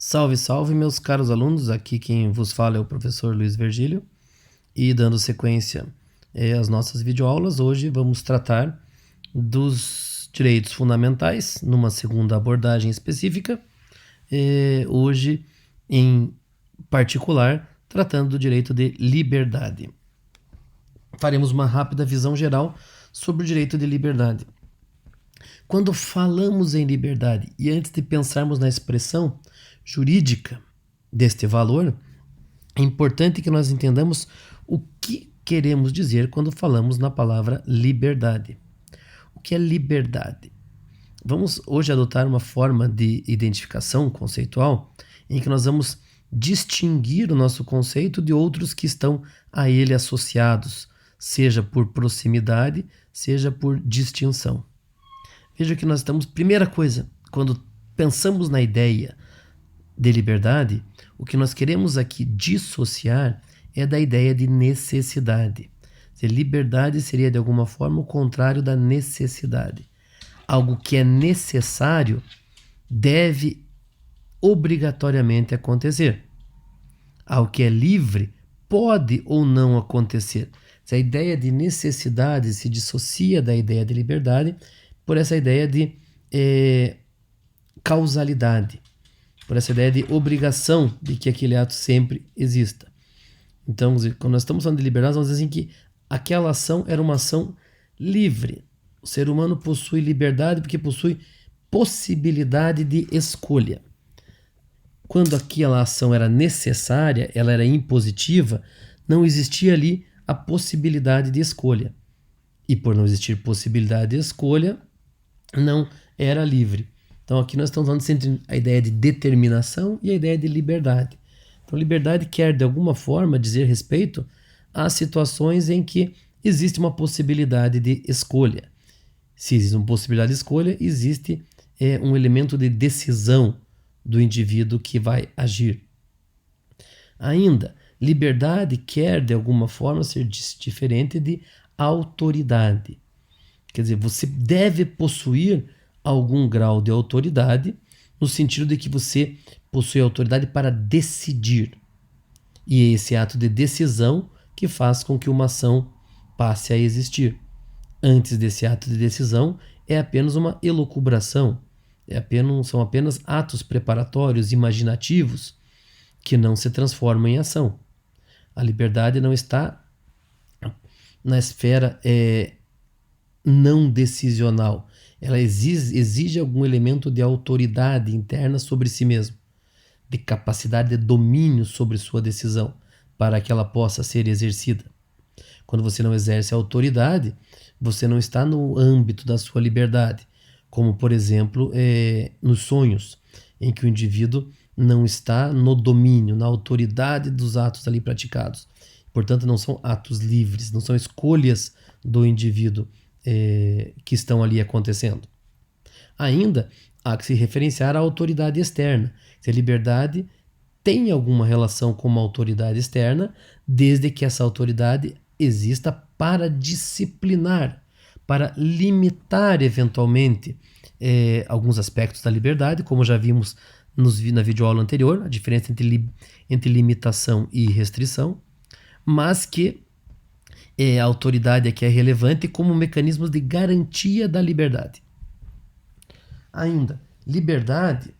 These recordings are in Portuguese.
Salve, salve, meus caros alunos. Aqui quem vos fala é o professor Luiz Virgílio. E dando sequência às nossas videoaulas, hoje vamos tratar dos direitos fundamentais, numa segunda abordagem específica. Hoje, em particular, tratando do direito de liberdade. Faremos uma rápida visão geral sobre o direito de liberdade. Quando falamos em liberdade, e antes de pensarmos na expressão jurídica deste valor, é importante que nós entendamos o que queremos dizer quando falamos na palavra liberdade. O que é liberdade? Vamos hoje adotar uma forma de identificação conceitual em que nós vamos distinguir o nosso conceito de outros que estão a ele associados, seja por proximidade, seja por distinção. Veja que nós estamos, primeira coisa, quando pensamos na ideia de liberdade, o que nós queremos aqui dissociar é da ideia de necessidade. Liberdade seria, de alguma forma, o contrário da necessidade. Algo que é necessário deve obrigatoriamente acontecer. Algo que é livre pode ou não acontecer. Se a ideia de necessidade se dissocia da ideia de liberdade por essa ideia de causalidade, por essa ideia de obrigação de que aquele ato sempre exista. Então, quando nós estamos falando de liberdade, nós vamos dizer assim que aquela ação era uma ação livre. O ser humano possui liberdade porque possui possibilidade de escolha. Quando aquela ação era necessária, ela era impositiva, não existia ali a possibilidade de escolha. E por não existir possibilidade de escolha, não era livre. Então aqui nós estamos falando entre a ideia de determinação e a ideia de liberdade. Então liberdade quer, de alguma forma, dizer respeito às situações em que existe uma possibilidade de escolha. Se existe uma possibilidade de escolha, existe um elemento de decisão do indivíduo que vai agir. Ainda, liberdade quer, de alguma forma, ser diferente de autoridade. Quer dizer, você deve possuir algum grau de autoridade, no sentido de que você possui autoridade para decidir. E é esse ato de decisão que faz com que uma ação passe a existir. Antes desse ato de decisão, é apenas uma elucubração, são apenas atos preparatórios, imaginativos, que não se transformam em ação. A liberdade não está na esfera não decisional. Ela exige algum elemento de autoridade interna sobre si mesmo, de capacidade de domínio sobre sua decisão, para que ela possa ser exercida. Quando você não exerce a autoridade, você não está no âmbito da sua liberdade, como, por exemplo, nos sonhos, em que o indivíduo não está no domínio, na autoridade dos atos ali praticados. Portanto, não são atos livres, não são escolhas do indivíduo que estão ali acontecendo. Ainda há que se referenciar à autoridade externa. Se a liberdade tem alguma relação com uma autoridade externa, desde que essa autoridade exista para disciplinar, para limitar eventualmente alguns aspectos da liberdade, como já vimos na videoaula anterior, a diferença entre limitação e restrição, mas que a autoridade aqui é relevante como mecanismo de garantia da liberdade. Ainda, liberdade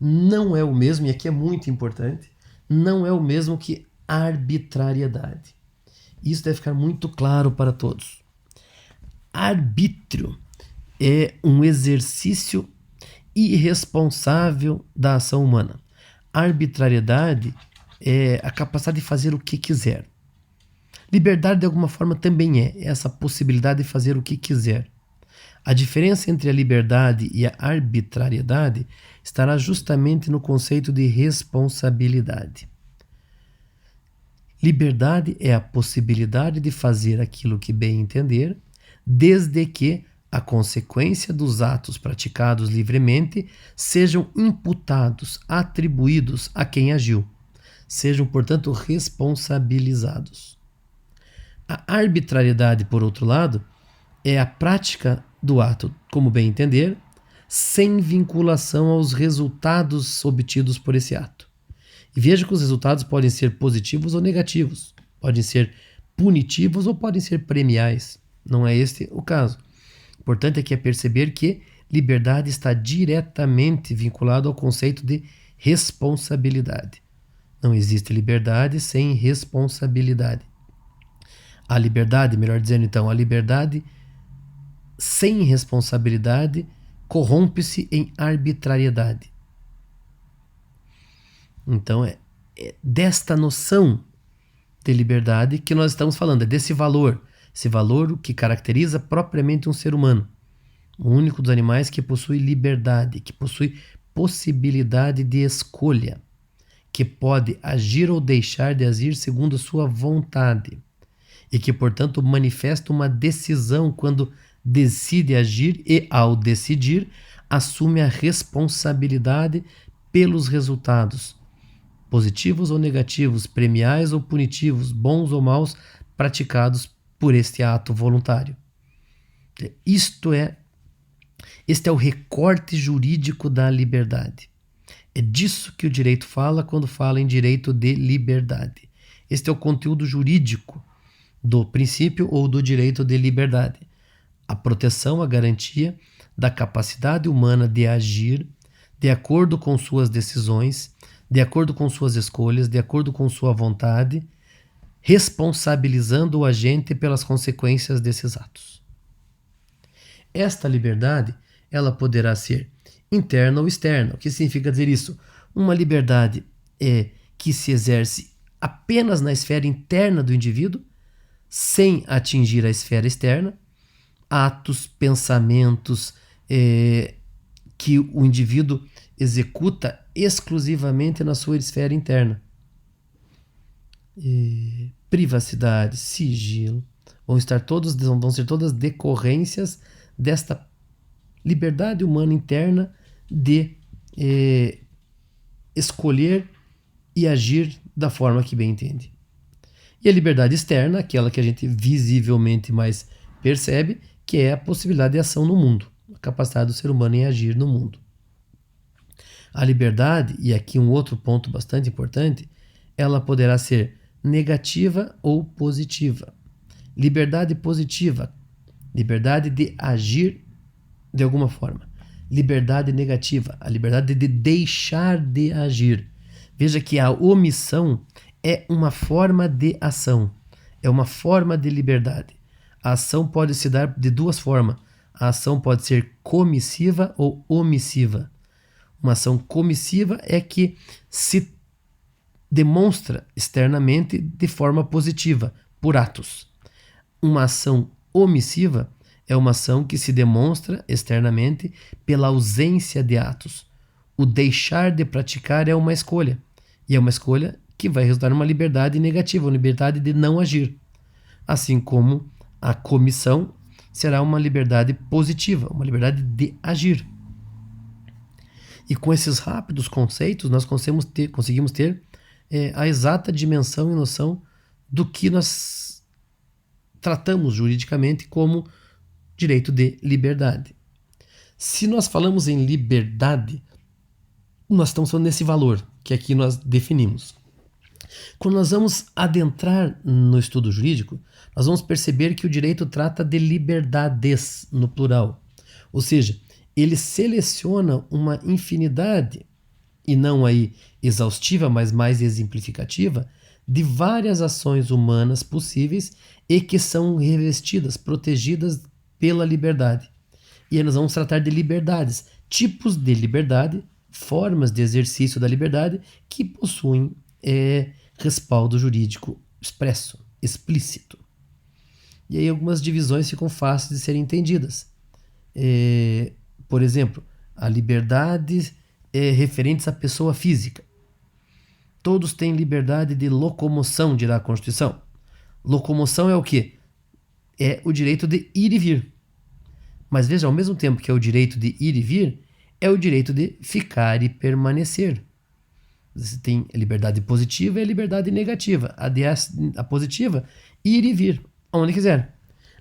não é o mesmo, e aqui é muito importante, não é o mesmo que arbitrariedade. Isso deve ficar muito claro para todos. Arbítrio é um exercício irresponsável da ação humana. Arbitrariedade é a capacidade de fazer o que quiser. Liberdade, de alguma forma, também é essa possibilidade de fazer o que quiser. A diferença entre a liberdade e a arbitrariedade estará justamente no conceito de responsabilidade. Liberdade é a possibilidade de fazer aquilo que bem entender, desde que a consequência dos atos praticados livremente sejam imputados, atribuídos a quem agiu, sejam, portanto, responsabilizados. A arbitrariedade, por outro lado, é a prática do ato, como bem entender, sem vinculação aos resultados obtidos por esse ato. E veja que os resultados podem ser positivos ou negativos, podem ser punitivos ou podem ser premiais. Não é este o caso. O importante aqui é perceber que liberdade está diretamente vinculado ao conceito de responsabilidade. Não existe liberdade sem responsabilidade. A liberdade, melhor dizendo então, a liberdade sem responsabilidade corrompe-se em arbitrariedade. Então é desta noção de liberdade que nós estamos falando, é desse valor, esse valor que caracteriza propriamente um ser humano, o único dos animais que possui liberdade, que possui possibilidade de escolha, que pode agir ou deixar de agir segundo sua vontade e que, portanto, manifesta uma decisão quando decide agir e, ao decidir, assume a responsabilidade pelos resultados, positivos ou negativos, premiais ou punitivos, bons ou maus, praticados por este ato voluntário. Este é o recorte jurídico da liberdade. É disso que o direito fala quando fala em direito de liberdade. Este é o conteúdo jurídico do princípio ou do direito de liberdade. A proteção, a garantia da capacidade humana de agir de acordo com suas decisões, de acordo com suas escolhas, de acordo com sua vontade, responsabilizando o agente pelas consequências desses atos. Esta liberdade, ela poderá ser interna ou externa. O que significa dizer isso? Uma liberdade que se exerce apenas na esfera interna do indivíduo, sem atingir a esfera externa, atos, pensamentos que o indivíduo executa exclusivamente na sua esfera interna. Privacidade, sigilo, vão ser todas decorrências desta liberdade humana interna de escolher e agir da forma que bem entende. E a liberdade externa, aquela que a gente visivelmente mais percebe, que é a possibilidade de ação no mundo, a capacidade do ser humano em agir no mundo. A liberdade, e aqui um outro ponto bastante importante, ela poderá ser negativa ou positiva. Liberdade positiva, liberdade de agir de alguma forma. Liberdade negativa, a liberdade de deixar de agir. Veja que a omissão é uma forma de ação, é uma forma de liberdade. A ação pode se dar de duas formas. A ação pode ser comissiva ou omissiva. Uma ação comissiva é que se demonstra externamente de forma positiva, por atos. Uma ação omissiva é uma ação que se demonstra externamente pela ausência de atos. O deixar de praticar é uma escolha. E é uma escolha que vai resultar numa liberdade negativa, uma liberdade de não agir. Assim como a comissão será uma liberdade positiva, uma liberdade de agir. E com esses rápidos conceitos, nós conseguimos ter a exata dimensão e noção do que nós tratamos juridicamente como direito de liberdade. Se nós falamos em liberdade, nós estamos falando nesse valor que aqui nós definimos. Quando nós vamos adentrar no estudo jurídico, nós vamos perceber que o direito trata de liberdades no plural. Ou seja, ele seleciona uma infinidade, e não aí exaustiva, mas mais exemplificativa, de várias ações humanas possíveis e que são revestidas, protegidas pela liberdade. E aí nós vamos tratar de liberdades, tipos de liberdade, formas de exercício da liberdade que possuem respaldo jurídico expresso, explícito. E aí algumas divisões ficam fáceis de serem entendidas. Por exemplo, a liberdade referentes à pessoa física. Todos têm liberdade de locomoção, dirá a Constituição. Locomoção é o quê? É o direito de ir e vir. Mas veja, ao mesmo tempo que é o direito de ir e vir, é o direito de ficar e permanecer. Você tem a liberdade positiva e a liberdade negativa. A positiva, ir e vir, onde quiser.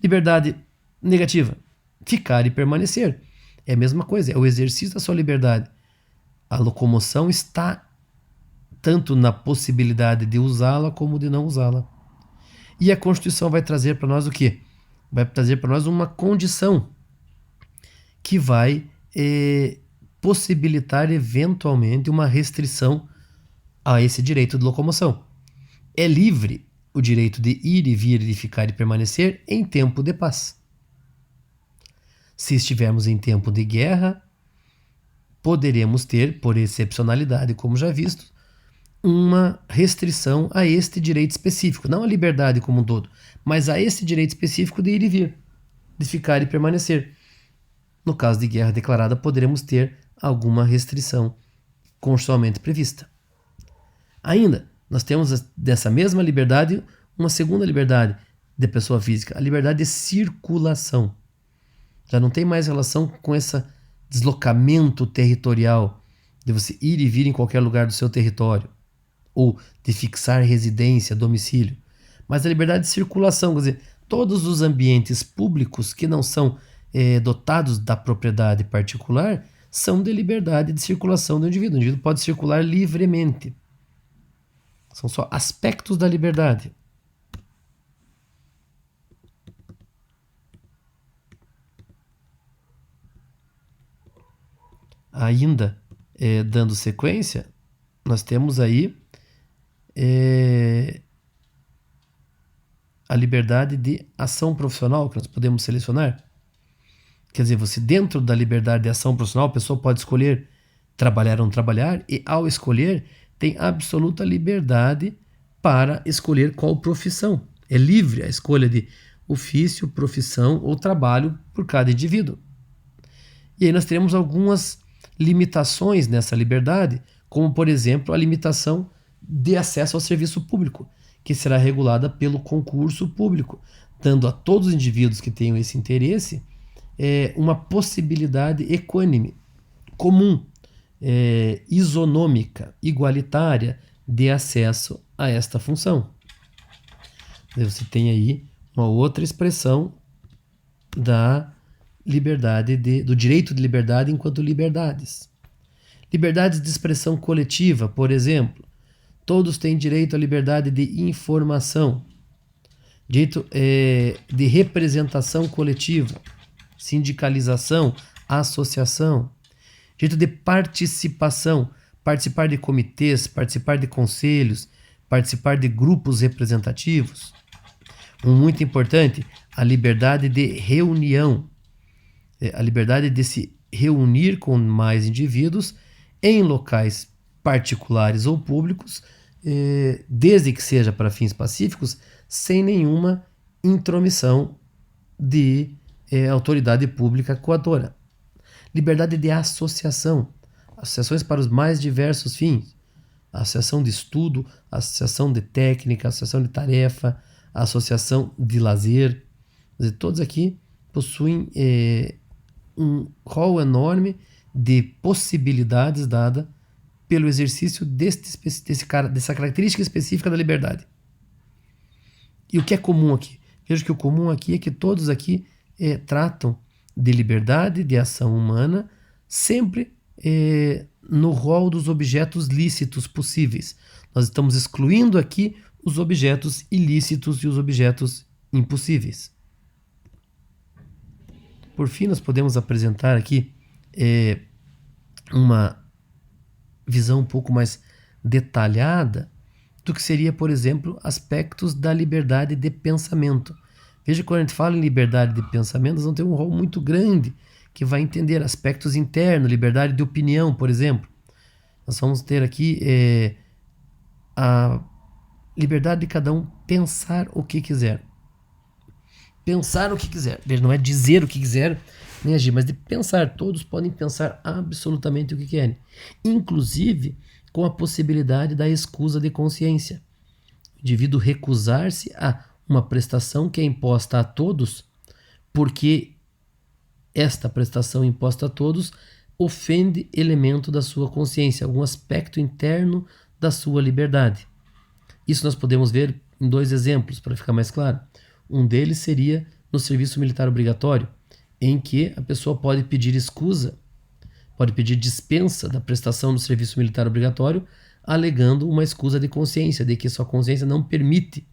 Liberdade negativa, ficar e permanecer. É a mesma coisa, é o exercício da sua liberdade. A locomoção está tanto na possibilidade de usá-la como de não usá-la. E a Constituição vai trazer para nós o quê? Vai trazer para nós uma condição que vai possibilitar eventualmente uma restrição a esse direito de locomoção. É livre o direito de ir e vir, de ficar e permanecer em tempo de paz. Se estivermos em tempo de guerra, poderemos ter, por excepcionalidade, como já visto, uma restrição a este direito específico, não a liberdade como um todo, mas a esse direito específico de ir e vir, de ficar e permanecer. No caso de guerra declarada, poderemos ter alguma restrição constitucionalmente prevista. Ainda, nós temos dessa mesma liberdade uma segunda liberdade de pessoa física, a liberdade de circulação. Já não tem mais relação com esse deslocamento territorial, de você ir e vir em qualquer lugar do seu território, ou de fixar residência, domicílio, mas a liberdade de circulação, quer dizer, todos os ambientes públicos que não são dotados da propriedade particular são de liberdade de circulação do indivíduo. O indivíduo pode circular livremente. São só aspectos da liberdade. Ainda, dando sequência, nós temos aí a liberdade de ação profissional que nós podemos selecionar. Quer dizer, você dentro da liberdade de ação profissional, a pessoa pode escolher trabalhar ou não trabalhar e ao escolher tem absoluta liberdade para escolher qual profissão. É livre a escolha de ofício, profissão ou trabalho por cada indivíduo. E aí nós teremos algumas limitações nessa liberdade, como por exemplo a limitação de acesso ao serviço público, que será regulada pelo concurso público, dando a todos os indivíduos que tenham esse interesse uma possibilidade equânime, comum, isonômica, igualitária de acesso a esta função. Você tem aí uma outra expressão da liberdade do direito de liberdade enquanto liberdades. Liberdades de expressão coletiva, por exemplo, todos têm direito à liberdade de informação, direito de representação coletiva, sindicalização, associação, direito de participação, participar de comitês, participar de conselhos, participar de grupos representativos. Um muito importante, a liberdade de reunião, a liberdade de se reunir com mais indivíduos em locais particulares ou públicos, desde que seja para fins pacíficos, sem nenhuma intromissão de autoridade pública coadora. Liberdade de associação, associações para os mais diversos fins, associação de estudo, associação de técnica, associação de tarefa, associação de lazer. Quer dizer, todos aqui possuem um rol enorme de possibilidades dada pelo exercício dessa característica específica da liberdade. E o que é comum aqui? Veja que o comum aqui é que todos aqui tratam de liberdade de ação humana sempre no rol dos objetos lícitos possíveis. Nós estamos excluindo aqui os objetos ilícitos e os objetos impossíveis. Por fim, nós podemos apresentar aqui uma visão um pouco mais detalhada do que seria, por exemplo, aspectos da liberdade de pensamento. Veja que quando a gente fala em liberdade de pensamento, nós vamos ter um rol muito grande que vai entender aspectos internos, liberdade de opinião, por exemplo. Nós vamos ter aqui a liberdade de cada um pensar o que quiser. Pensar o que quiser. Veja, não é dizer o que quiser, nem agir, mas de pensar. Todos podem pensar absolutamente o que querem. Inclusive com a possibilidade da escusa de consciência. O indivíduo recusar-se a uma prestação que é imposta a todos, porque esta prestação imposta a todos ofende elemento da sua consciência, algum aspecto interno da sua liberdade. Isso nós podemos ver em dois exemplos, para ficar mais claro. Um deles seria no serviço militar obrigatório, em que a pessoa pode pedir escusa, pode pedir dispensa da prestação do serviço militar obrigatório, alegando uma escusa de consciência, de que sua consciência não permite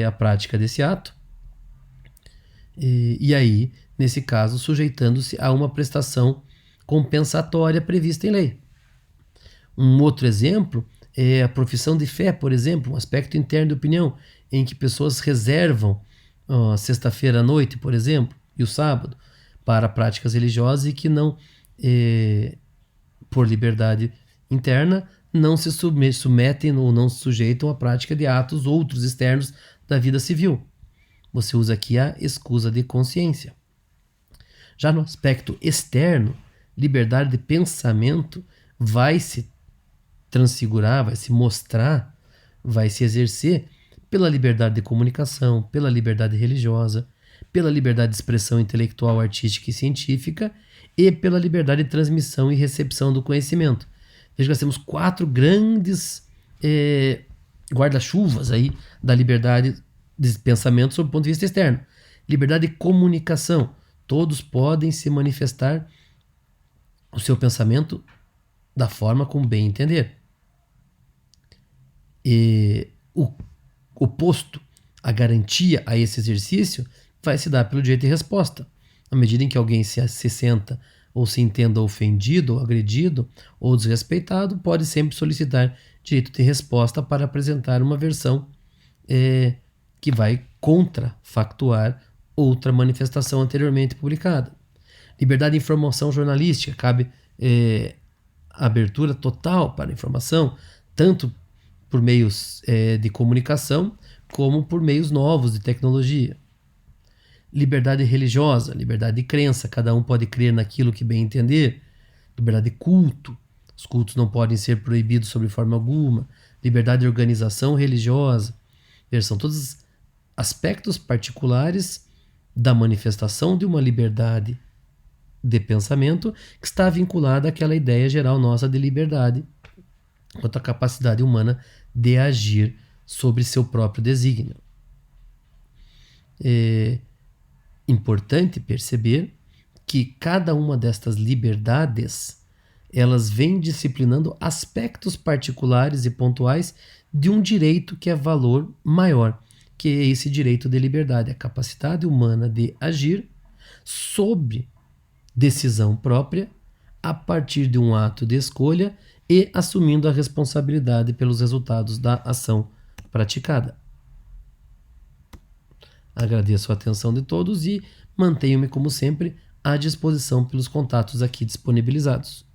a prática desse ato. E aí, nesse caso, sujeitando-se a uma prestação compensatória prevista em lei. Um outro exemplo é a profissão de fé, por exemplo, um aspecto interno de opinião, em que pessoas reservam a sexta-feira à noite, por exemplo, e o sábado, para práticas religiosas e que não, por liberdade interna, não se submetem ou não se sujeitam à prática de atos outros externos da vida civil. Você usa aqui a escusa de consciência. Já no aspecto externo, liberdade de pensamento vai se transfigurar, vai se mostrar, vai se exercer pela liberdade de comunicação, pela liberdade religiosa, pela liberdade de expressão intelectual, artística e científica e pela liberdade de transmissão e recepção do conhecimento. Veja que nós temos 4 grandes guarda-chuvas aí da liberdade de pensamento sob o ponto de vista externo. Liberdade de comunicação. Todos podem se manifestar o seu pensamento da forma como bem entender. E o oposto, a garantia a esse exercício, vai se dar pelo direito de resposta. À medida em que alguém se senta ou se entenda ofendido, ou agredido, ou desrespeitado, pode sempre solicitar direito de resposta para apresentar uma versão que vai contrafactuar outra manifestação anteriormente publicada. Liberdade de informação jornalística, cabe abertura total para a informação, tanto por meios de comunicação, como por meios novos de tecnologia. Liberdade religiosa, liberdade de crença, cada um pode crer naquilo que bem entender. Liberdade de culto, os cultos não podem ser proibidos sob forma alguma. Liberdade de organização religiosa. São todos aspectos particulares da manifestação de uma liberdade de pensamento que está vinculada àquela ideia geral nossa de liberdade, quanto à capacidade humana de agir sobre seu próprio desígnio. É importante perceber que cada uma destas liberdades, elas vêm disciplinando aspectos particulares e pontuais de um direito que é valor maior, que é esse direito de liberdade, a capacidade humana de agir sobre decisão própria, a partir de um ato de escolha e assumindo a responsabilidade pelos resultados da ação praticada. Agradeço a atenção de todos e mantenho-me, como sempre, à disposição pelos contatos aqui disponibilizados.